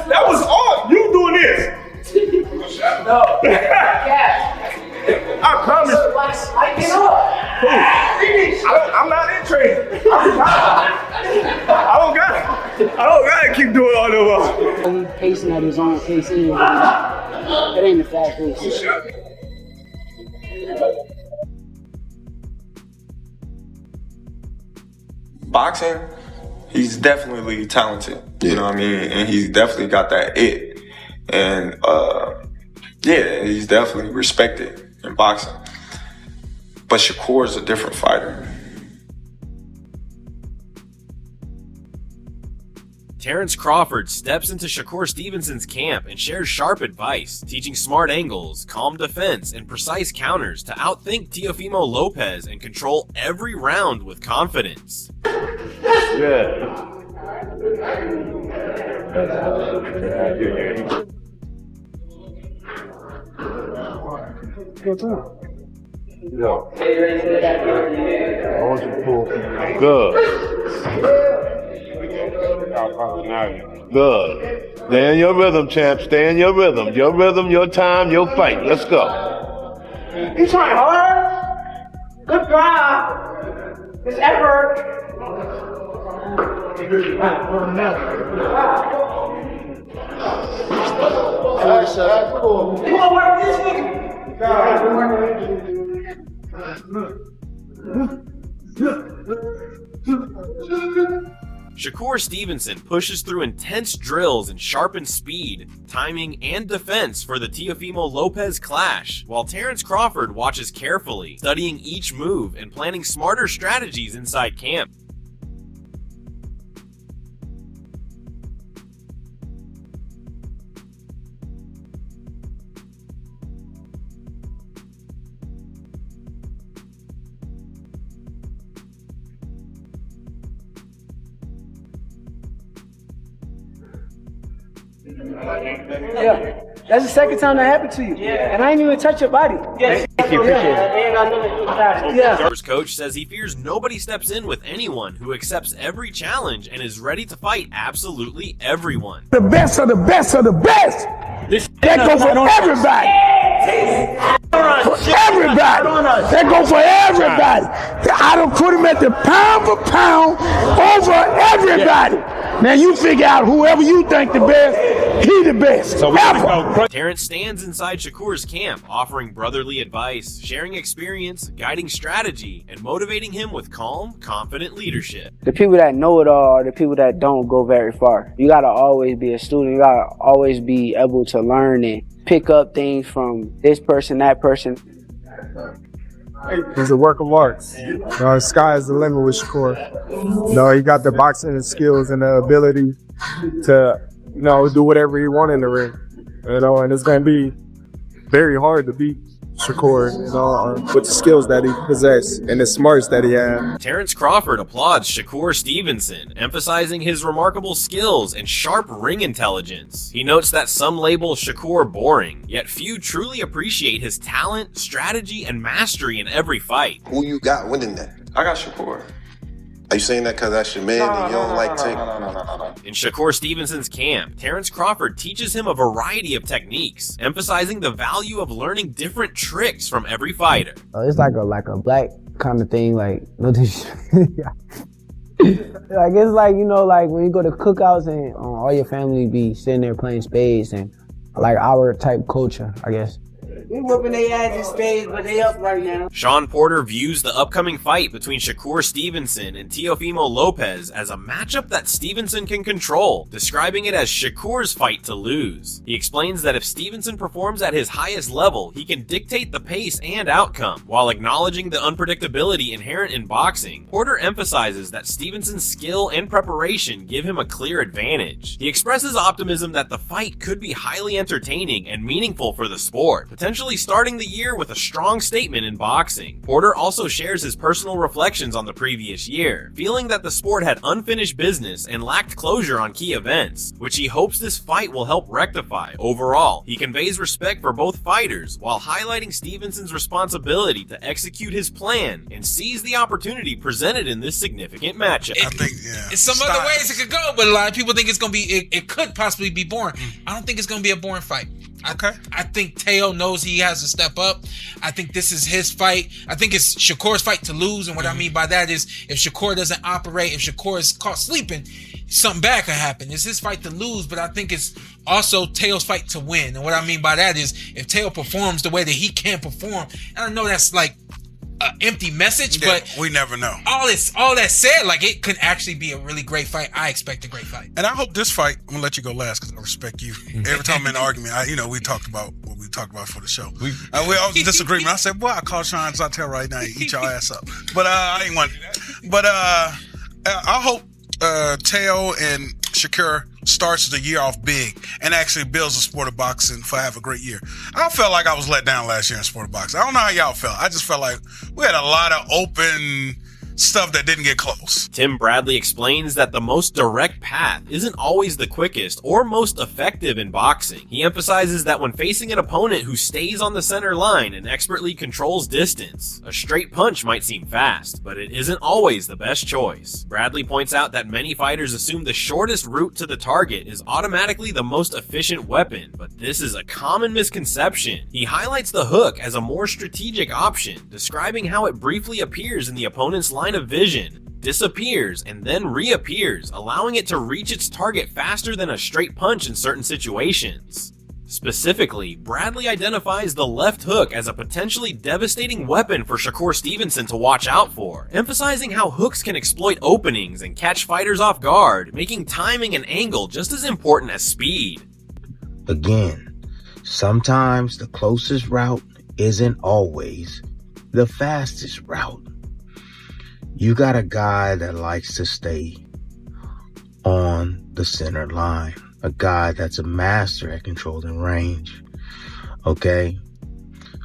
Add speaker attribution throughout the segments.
Speaker 1: That was all you doing this.
Speaker 2: No. Yeah.
Speaker 1: I promise.
Speaker 2: I get up.
Speaker 1: I'm not in training. I don't gotta keep doing all the while.
Speaker 3: He's pacing at his own pace anyway. It ain't a fast pace.
Speaker 4: Boxing, he's definitely talented. You know what I mean? And he's definitely got that it. And yeah, he's definitely respected in boxing. But Shakur is a different fighter.
Speaker 5: Terence Crawford steps into Shakur Stevenson's camp and shares sharp advice, teaching smart angles, calm defense, and precise counters to outthink Teofimo Lopez and control every round with confidence.
Speaker 1: Yeah. Yo. I want you to pull. Good. Good. Stay in your rhythm, champ. Stay in your rhythm. Your rhythm, your time, your fight. Let's go.
Speaker 2: You trying hard? Good job. It's effort. Cool. You wanna work with this nigga?
Speaker 5: Shakur Stevenson pushes through intense drills and sharpened speed, timing, and defense for the Teofimo Lopez clash, while Terence Crawford watches carefully, studying each move and planning smarter strategies inside camp.
Speaker 3: Yeah, that's the second time that happened to you. Yeah. And I ain't even touch your body.
Speaker 2: Yes. Thank you, appreciate it.
Speaker 3: Yeah.
Speaker 5: Shakur's coach says he fears nobody steps in with anyone who accepts every challenge and is ready to fight absolutely everyone.
Speaker 6: The best of the best of the best. That go for everybody. For everybody. That go for everybody. I don't put him at the pound for pound over everybody. Now you figure out whoever you think the best, he the best. So
Speaker 5: Terence stands inside Shakur's camp, offering brotherly advice, sharing experience, guiding strategy, and motivating him with calm, confident leadership.
Speaker 3: The people that know it all are the people that don't go very far. You gotta always be a student. You gotta always be able to learn and pick up things from this person, that person.
Speaker 7: It's a work of art. The sky is the limit with Shakur. He got the boxing skills and the ability to, do whatever he wants in the ring. And it's going to be very hard to beat Shakur, with the skills that he possesses and the smarts that he has.
Speaker 5: Terence Crawford applauds Shakur Stevenson, emphasizing his remarkable skills and sharp ring intelligence. He notes that some label Shakur boring, yet few truly appreciate his talent, strategy, and mastery in every fight.
Speaker 8: Who you got winning that?
Speaker 4: I got Shakur.
Speaker 8: Are you saying that because that's your man and you don't like taking?
Speaker 4: No.
Speaker 5: In Shakur Stevenson's camp, Terence Crawford teaches him a variety of techniques, emphasizing the value of learning different tricks from every fighter.
Speaker 3: It's like a black kind of thing, like no like it's like like when you go to cookouts and all your family be sitting there playing spades and like our type culture, I guess. We whooping their ass in spades, but they up right now.
Speaker 5: Sean Porter views the upcoming fight between Shakur Stevenson and Teofimo Lopez as a matchup that Stevenson can control, describing it as Shakur's fight to lose. He explains that if Stevenson performs at his highest level, he can dictate the pace and outcome. While acknowledging the unpredictability inherent in boxing, Porter emphasizes that Stevenson's skill and preparation give him a clear advantage. He expresses optimism that the fight could be highly entertaining and meaningful for the sport, potentially starting the year with a strong statement in boxing. Porter also shares his personal reflections on the previous year, feeling that the sport had unfinished business and lacked closure on key events, which he hopes this fight will help rectify. Overall, he conveys respect for both fighters while highlighting Stevenson's responsibility to execute his plan and seize the opportunity presented in this significant matchup.
Speaker 9: I think, it's some other ways it could go, but a lot of people think it's gonna be. It could possibly be boring. I don't think it's gonna be a boring fight. I think Teo knows he has to step up. I think this is his fight. I think it's Shakur's fight to lose, and what I mean by that is if Shakur doesn't operate, if Shakur is caught sleeping, something bad could happen. It's his fight to lose, but I think it's also Teo's fight to win. And what I mean by that is if Teo performs the way that he can perform, and I know that's like an empty message, but
Speaker 10: we never know.
Speaker 9: All that said, like, it could actually be a really great fight. I expect a great fight.
Speaker 10: And I hope this fight, I'm gonna let you go last because I respect you. Every time I'm in an argument, we talked about what we talked about for the show. We all disagreement. I said, boy, I call Sean Zartel right now, eat your ass up. But I ain't want to do that. But I hope Teo and Shakur starts the year off big and actually builds the sport of boxing for have a great year. I felt like I was let down last year in sport of boxing. I don't know how y'all felt. I just felt like we had a lot of open stuff that didn't get close.
Speaker 5: Tim Bradley explains that the most direct path isn't always the quickest or most effective in boxing. He emphasizes that when facing an opponent who stays on the center line and expertly controls distance, a straight punch might seem fast, but it isn't always the best choice. Bradley points out that many fighters assume the shortest route to the target is automatically the most efficient weapon, but this is a common misconception. He highlights the hook as a more strategic option, describing how it briefly appears in the opponent's line of vision, disappears, and then reappears, allowing it to reach its target faster than a straight punch in certain situations. Specifically, Bradley identifies the left hook as a potentially devastating weapon for Shakur Stevenson to watch out for, emphasizing how hooks can exploit openings and catch fighters off guard, making timing and angle just as important as speed.
Speaker 11: Again, sometimes the closest route isn't always the fastest route. You got a guy that likes to stay on the center line, a guy that's a master at controlling range. Okay?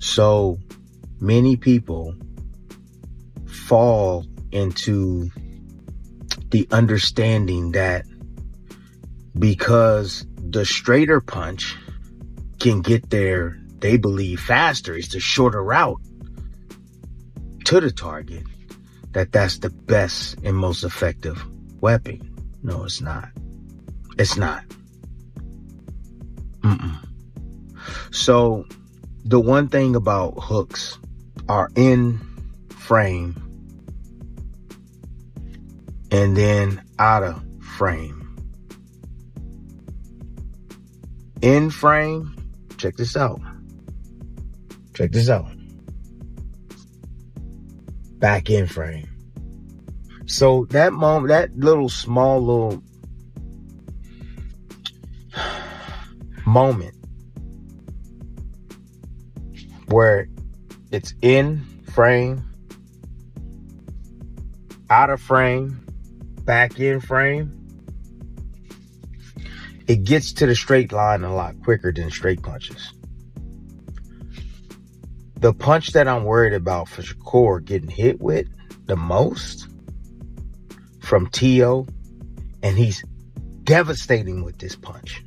Speaker 11: So many people fall into the understanding that because the straighter punch can get there, they believe faster, it's the shorter route to the target, that's the best and most effective weapon. No, it's not. It's not. So the one thing about hooks are in frame and then out of frame. In frame, check this out. Check this out. Back in frame. So that moment, that small moment where it's in frame, out of frame, back in frame, it gets to the straight line a lot quicker than straight punches. The punch that I'm worried about for Shakur getting hit with the most from Teo, and he's devastating with this punch,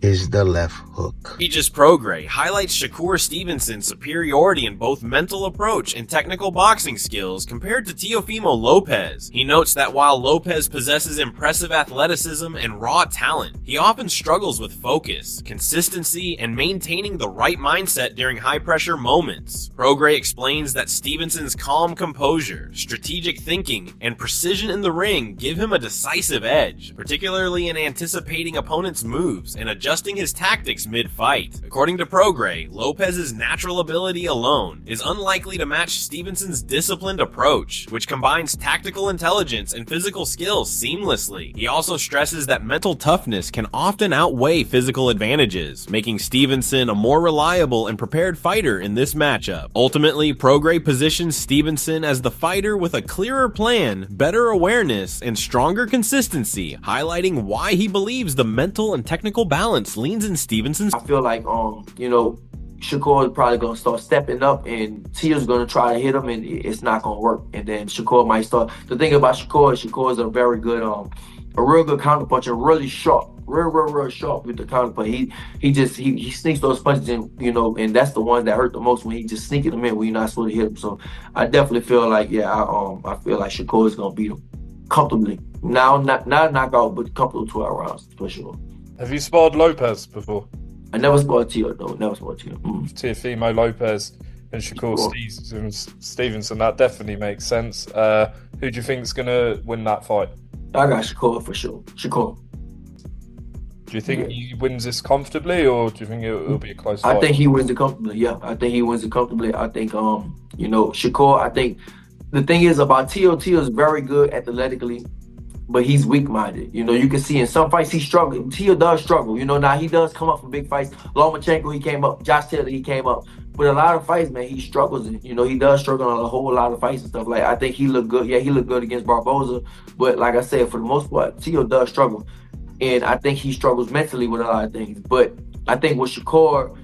Speaker 11: is the left hook.
Speaker 5: Regis Prograis highlights Shakur Stevenson's superiority in both mental approach and technical boxing skills compared to Teofimo Lopez. He notes that while Lopez possesses impressive athleticism and raw talent, he often struggles with focus, consistency, and maintaining the right mindset during high-pressure moments. Prograis explains that Stevenson's calm composure, strategic thinking, and precision in the ring give him a decisive edge, particularly in anticipating opponents' moves and adjusting adjusting his tactics mid-fight. According to Prograis, Lopez's natural ability alone is unlikely to match Stevenson's disciplined approach, which combines tactical intelligence and physical skills seamlessly. He also stresses that mental toughness can often outweigh physical advantages, making Stevenson a more reliable and prepared fighter in this matchup. Ultimately, Prograis positions Stevenson as the fighter with a clearer plan, better awareness, and stronger consistency, highlighting why he believes the mental and technical balance leans in Stevenson's.
Speaker 2: I feel like, Shakur is probably going to start stepping up, and Teo's going to try to hit him, and it's not going to work. And then Shakur might start. The thing about Shakur is a very good, a real good counterpuncher, really sharp, real sharp with the counterpunch. He sneaks those punches in, and that's the ones that hurt the most when he just sneaking them in when you're not supposed to hit him. So I definitely feel like, I feel like Shakur is going to beat him comfortably. Not knockout, but comfortable 12 rounds for sure.
Speaker 12: Have you sparred Lopez before?
Speaker 2: I never sparred Teo, though. Never sparred Teo.
Speaker 12: Teofimo Lopez and Shakur Stevenson. That definitely makes sense. Who do you think is going to win that fight?
Speaker 2: I got Shakur for sure. Shakur.
Speaker 12: Do you think he wins this comfortably, or do you think it'll be a close fight?
Speaker 2: I think he wins it comfortably. Yeah, I think he wins it comfortably. I think, Shakur. I think the thing is about Teo is very good athletically, but he's weak-minded. You can see in some fights he struggles. Teo does struggle. Now he does come up for big fights. Lomachenko, he came up. Josh Taylor, he came up. But a lot of fights, man, he struggles. He does struggle on a whole lot of fights and stuff. Like, I think he looked good. Yeah, he looked good against Barboza. But like I said, for the most part, Teo does struggle. And I think he struggles mentally with a lot of things. But I think with Shakur,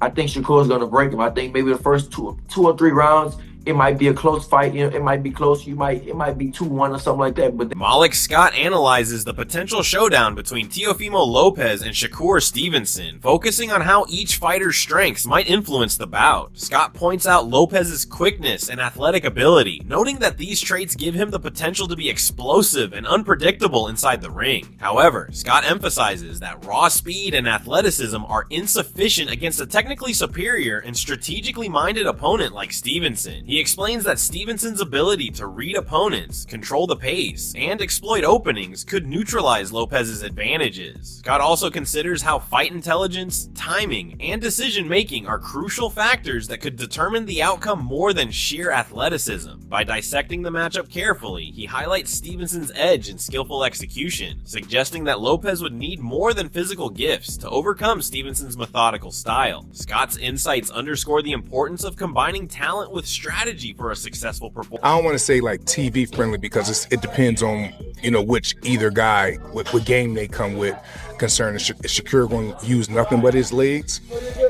Speaker 2: Shakur's going to break him. I think maybe the first two or three rounds, it might be a close fight. It might be close. It might be 2-1 or something like that. But
Speaker 5: Malik Scott analyzes the potential showdown between Teofimo Lopez and Shakur Stevenson, focusing on how each fighter's strengths might influence the bout. Scott points out Lopez's quickness and athletic ability, noting that these traits give him the potential to be explosive and unpredictable inside the ring. However, Scott emphasizes that raw speed and athleticism are insufficient against a technically superior and strategically minded opponent like Stevenson. He explains that Stevenson's ability to read opponents, control the pace, and exploit openings could neutralize Lopez's advantages. Scott also considers how fight intelligence, timing, and decision-making are crucial factors that could determine the outcome more than sheer athleticism. By dissecting the matchup carefully, he highlights Stevenson's edge in skillful execution, suggesting that Lopez would need more than physical gifts to overcome Stevenson's methodical style. Scott's insights underscore the importance of combining talent with strategy for a successful performance.
Speaker 13: I don't want to say like TV friendly because it depends on which either guy what game they come with. Concerning is Shakur going to use nothing but his legs?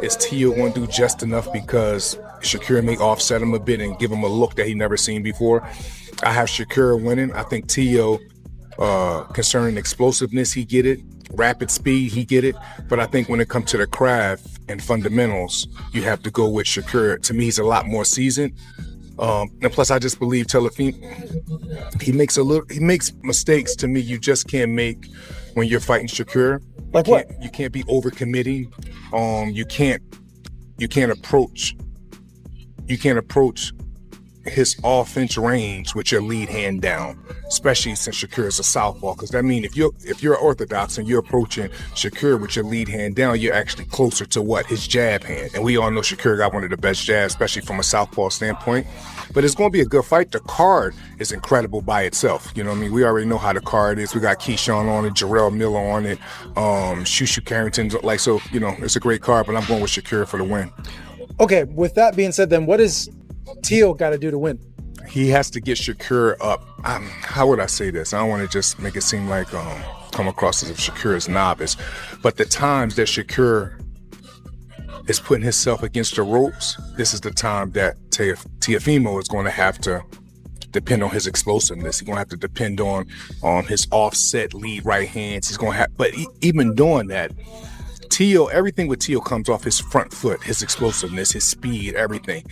Speaker 13: Is Teo going to do just enough because Shakur may offset him a bit and give him a look that he never seen before? I have Shakur winning. I think Teo, concerning explosiveness, he get it. Rapid speed, he get it. But I think when it comes to the craft and fundamentals, you have to go with Shakur. To me, he's a lot more seasoned. And plus, I just believe Teofimo, he makes mistakes to me you just can't make when you're fighting Shakur.
Speaker 6: Like what?
Speaker 13: You can't be overcommitting. You can't approach his offense range with your lead hand down, especially since Shakur is a southpaw. Because that means if you're orthodox and you're approaching Shakur with your lead hand down, you're actually closer to his jab hand. And we all know Shakur got one of the best jabs, especially from a southpaw standpoint. But it's going to be a good fight. The card is incredible by itself. You know what I mean? We already know how the card is. We got Keyshawn on it, Jarrell Miller on it, Shushu Carrington. So, it's a great card, but I'm going with Shakur for the win.
Speaker 6: Okay, with that being said, then what is Teo got to do to win?
Speaker 13: He has to get Shakur up. How would I say this? I don't want to just make it seem like come across as if Shakur is novice, but the times that Shakur is putting himself against the ropes, this is the time that Teofimo is going to have to depend on his explosiveness. He's going to have to depend on his offset lead right hands. He's going to have, but even doing that, everything with Teo comes off his front foot, his explosiveness, his speed, everything.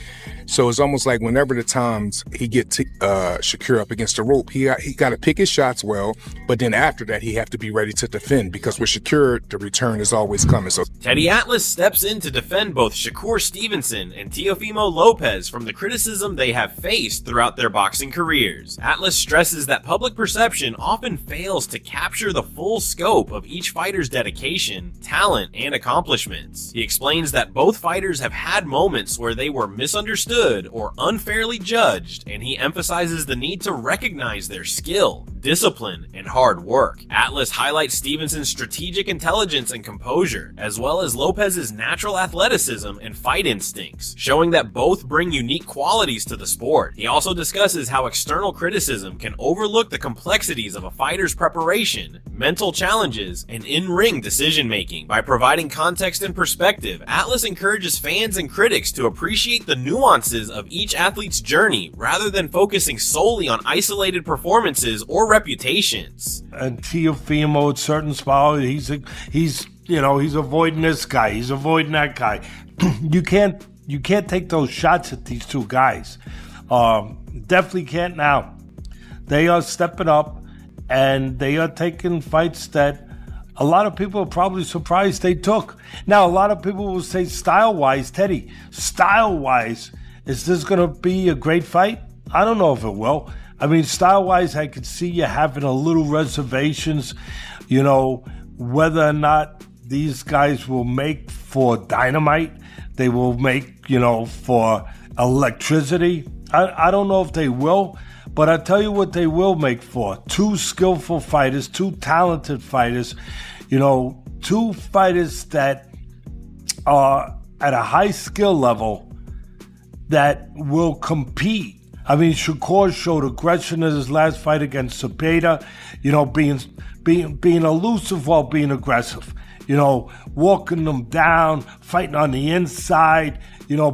Speaker 13: So it's almost like whenever the times he gets Shakur up against the rope, he got to pick his shots well, but then after that, he have to be ready to defend because with Shakur, the return is always coming. So
Speaker 5: Teddy Atlas steps in to defend both Shakur Stevenson and Teofimo Lopez from the criticism they have faced throughout their boxing careers. Atlas stresses that public perception often fails to capture the full scope of each fighter's dedication, talent, and accomplishments. He explains that both fighters have had moments where they were misunderstood or unfairly judged, and he emphasizes the need to recognize their skill, discipline, and hard work. Atlas highlights Stevenson's strategic intelligence and composure, as well as Lopez's natural athleticism and fight instincts, showing that both bring unique qualities to the sport. He also discusses how external criticism can overlook the complexities of a fighter's preparation, mental challenges, and in-ring decision-making. By providing context and perspective, Atlas encourages fans and critics to appreciate the nuances of each athlete's journey rather than focusing solely on isolated performances or reputations.
Speaker 6: And Teofimo at certain spots, he's avoiding this guy, he's avoiding that guy. You can't take those shots at these two guys. Definitely can't now. They are stepping up and they are taking fights that a lot of people are probably surprised they took. Now, a lot of people will say style-wise, Teddy, style-wise, is this going to be a great fight? I don't know if it will. I mean, style-wise, I could see you having a little reservations, whether or not these guys will make for dynamite, they will make, for electricity. I don't know if they will, but I'll tell you what they will make for. Two skillful fighters, two talented fighters, two fighters that are at a high skill level that will compete. I mean, Shakur showed aggression in his last fight against Cepeda, being elusive while being aggressive, walking them down, fighting on the inside,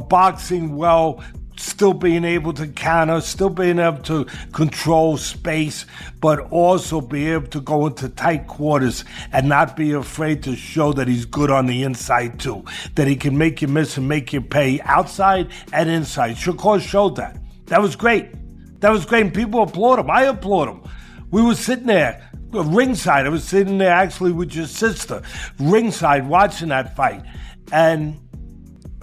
Speaker 6: boxing well, still being able to counter, still being able to control space, but also be able to go into tight quarters and not be afraid to show that he's good on the inside too, that he can make you miss and make you pay outside and inside. Shakur showed that. That was great. And people applaud him. I applaud him. We were sitting there, ringside. I was sitting there actually with your sister, ringside, watching that fight. And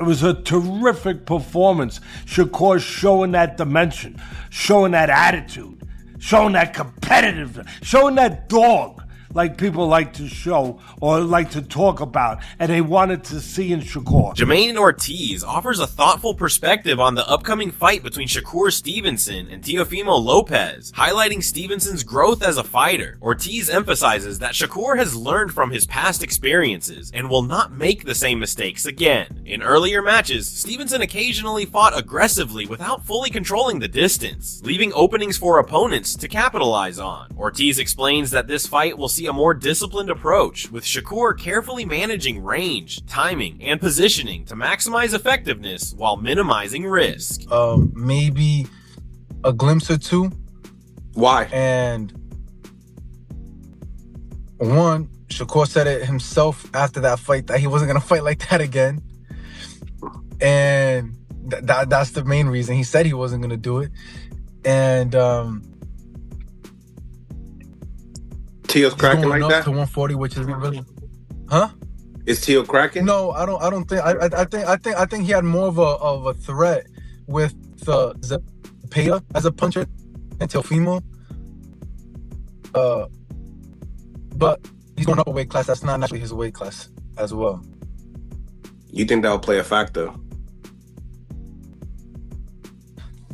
Speaker 6: it was a terrific performance. Shakur showing that dimension, showing that attitude, showing that competitiveness, showing that dog like people like to show or like to talk about, and they wanted to see in Shakur.
Speaker 5: Jermaine Ortiz offers a thoughtful perspective on the upcoming fight between Shakur Stevenson and Teofimo Lopez, highlighting Stevenson's growth as a fighter. Ortiz emphasizes that Shakur has learned from his past experiences and will not make the same mistakes again. In earlier matches, Stevenson occasionally fought aggressively without fully controlling the distance, leaving openings for opponents to capitalize on. Ortiz explains that this fight will see a more disciplined approach, with Shakur carefully managing range, timing, and positioning to maximize effectiveness while minimizing risk.
Speaker 14: Maybe a glimpse or two.
Speaker 15: Why?
Speaker 14: And one, Shakur said it himself after that fight that he wasn't going to fight like that again. And that's the main reason. He said he wasn't going to do it. And
Speaker 15: Teo's cracking like that
Speaker 14: to 140, which isn't really, huh?
Speaker 15: Is Teo cracking?
Speaker 14: No, I don't think. I think he had more of a threat with Cepeda as a puncher and Teofimo. But he's going up a weight class. That's not naturally his weight class as well.
Speaker 15: You think that'll play a factor?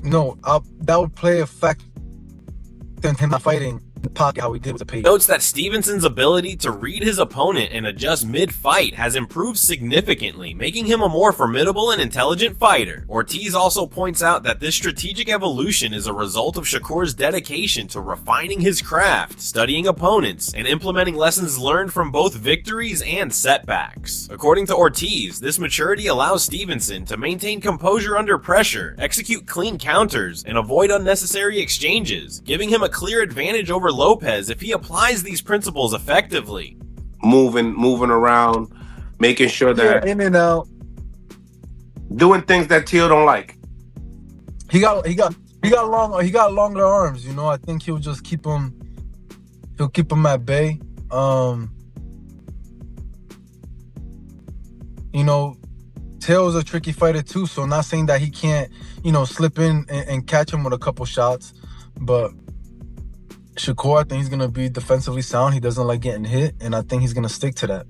Speaker 14: No, that would play a factor in him not fighting the pocket how he did with the page.
Speaker 5: Notes that Stevenson's ability to read his opponent and adjust mid-fight has improved significantly, making him a more formidable and intelligent fighter. Ortiz also points out that this strategic evolution is a result of Shakur's dedication to refining his craft, studying opponents, and implementing lessons learned from both victories and setbacks. According to Ortiz, this maturity allows Stevenson to maintain composure under pressure, execute clean counters, and avoid unnecessary exchanges, giving him a clear advantage over Lopez if he applies these principles effectively.
Speaker 15: Moving around, making sure that
Speaker 14: in and out,
Speaker 15: doing things that Teo don't like.
Speaker 14: He got longer arms. I think he'll just keep him. He'll keep him at bay. Teo's a tricky fighter too, so I'm not saying that he can't, slip in and catch him with a couple shots, but Shakur, I think he's going to be defensively sound. He doesn't like getting hit, and I think he's going to stick to that.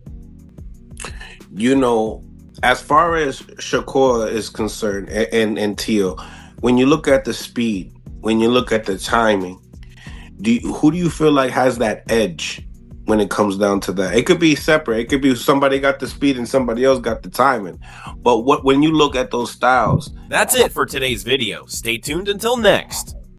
Speaker 15: you know, as far as Shakur is concerned and Teo, when you look at the speed, when you look at the timing, who do you feel like has that edge when it comes down to that? It could be separate. It could be somebody got the speed and somebody else got the timing. But when you look at those styles.
Speaker 5: That's it for today's video. Stay tuned until next.